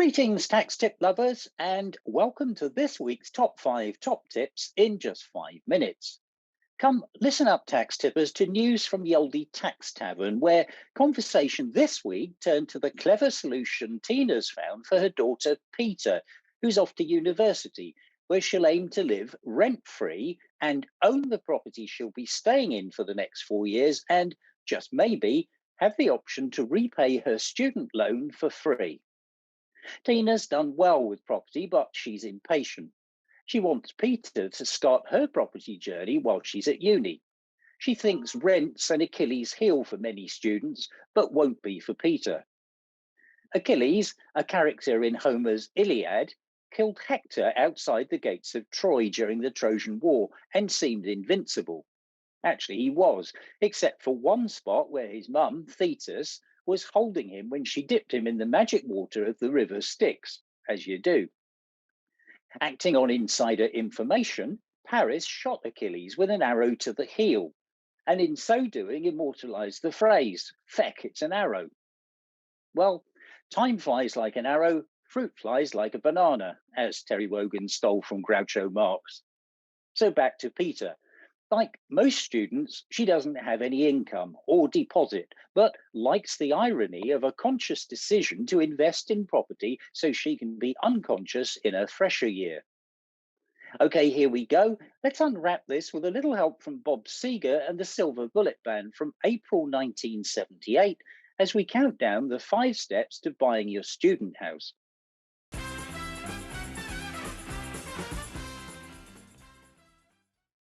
Greetings, tax tip lovers, and welcome to this week's top 5 top tips in just 5 minutes. Come listen up, tax tippers, to news from the oldie tax tavern, where conversation this week turned to the clever solution Tina's found for her daughter Peter, who's off to university, where she'll aim to live rent free and own the property she'll be staying in for the next 4 years, and just maybe have the option to repay her student loan for free. Tina's done well with property, but she's impatient. She wants Peter to start her property journey while she's at uni. She thinks rent's an Achilles heel for many students, but won't be for Peter. Achilles, a character in Homer's Iliad, killed Hector outside the gates of Troy during the Trojan War and seemed invincible. Actually, he was, except for one spot where his mum, Thetis, was holding him when she dipped him in the magic water of the river Styx, as you do. Acting on insider information, Paris shot Achilles with an arrow to the heel, and in so doing immortalized the phrase, "Feck, it's an arrow." Well, time flies like an arrow, fruit flies like a banana, as Terry Wogan stole from Groucho Marx. So back to Peter. Like most students, she doesn't have any income or deposit, but likes the irony of a conscious decision to invest in property so she can be unconscious in her fresher year. Okay, here we go. Let's unwrap this with a little help from Bob Seger and the Silver Bullet Band from April 1978 as we count down the 5 steps to buying your student house.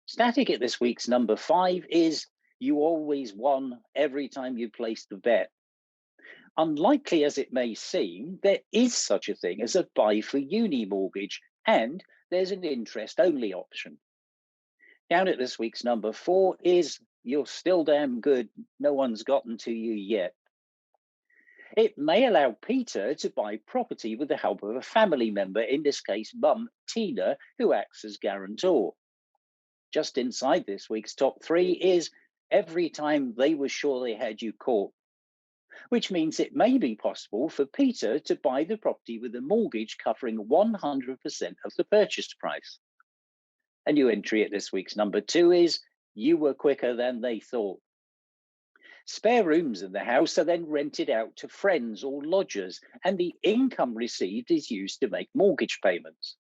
Static at this week's number 5 is you always won every time you placed the bet. Unlikely as it may seem, there is such a thing as a buy-for-uni mortgage, and there's an interest-only option. Down at this week's number 4 is you're still damn good, no one's gotten to you yet. It may allow Peter to buy property with the help of a family member, in this case, mum Tina, who acts as guarantor. Just inside this week's top 3 is every time they were sure they had you caught, which means it may be possible for Peter to buy the property with a mortgage covering 100% of the purchase price. A new entry at this week's number 2 is you were quicker than they thought. Spare rooms in the house are then rented out to friends or lodgers, and the income received is used to make mortgage payments.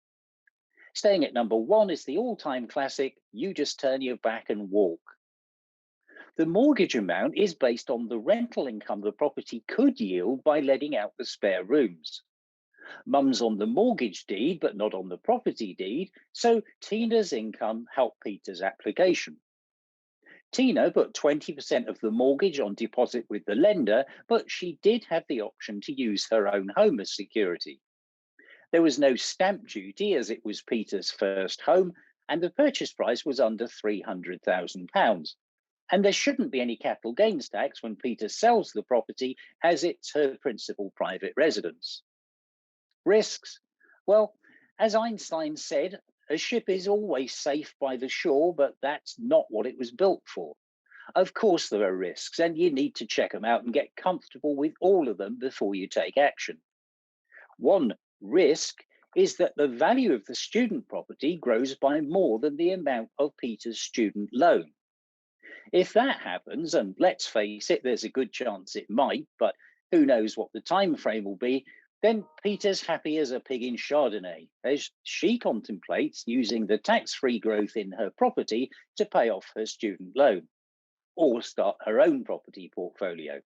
Staying at number 1 is the all-time classic, you just turn your back and walk. The mortgage amount is based on the rental income the property could yield by letting out the spare rooms. Mum's on the mortgage deed, but not on the property deed, so Tina's income helped Peter's application. Tina put 20% of the mortgage on deposit with the lender, but she did have the option to use her own home as security. There was no stamp duty as it was Peter's first home, and the purchase price was under £300,000. And there shouldn't be any capital gains tax when Peter sells the property, as it's her principal private residence. Risks? Well, as Einstein said, a ship is always safe by the shore, but that's not what it was built for. Of course, there are risks, and you need to check them out and get comfortable with all of them before you take action. One risk is that the value of the student property grows by more than the amount of Peter's student loan. If that happens, and let's face it, there's a good chance it might, but who knows what the time frame will be, then Peter's happy as a pig in Chardonnay, as she contemplates using the tax-free growth in her property to pay off her student loan, or start her own property portfolio.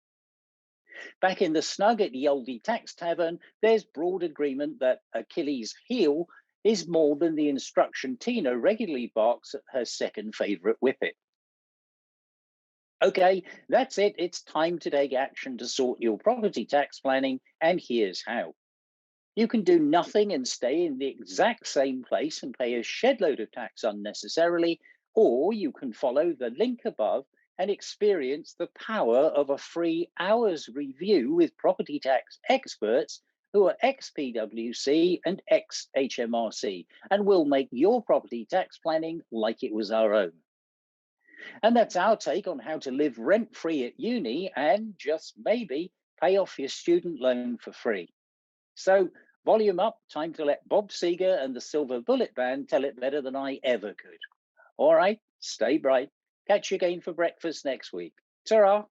Back in the snug at the oldie tax tavern, there's broad agreement that Achilles' heel is more than the instruction Tina regularly barks at her second favourite whippet. Okay, that's it. It's time to take action to sort your property tax planning, and here's how. You can do nothing and stay in the exact same place and pay a shed load of tax unnecessarily, or you can follow the link above and experience the power of a free hour's review with property tax experts who are ex-PwC and ex-HMRC, and will make your property tax planning like it was our own. And that's our take on how to live rent-free at uni and just maybe pay off your student loan for free. So Volume up, time to let Bob Seger and the Silver Bullet Band tell it better than I ever could. All right, stay bright. Catch you again for breakfast next week. Ta-ra.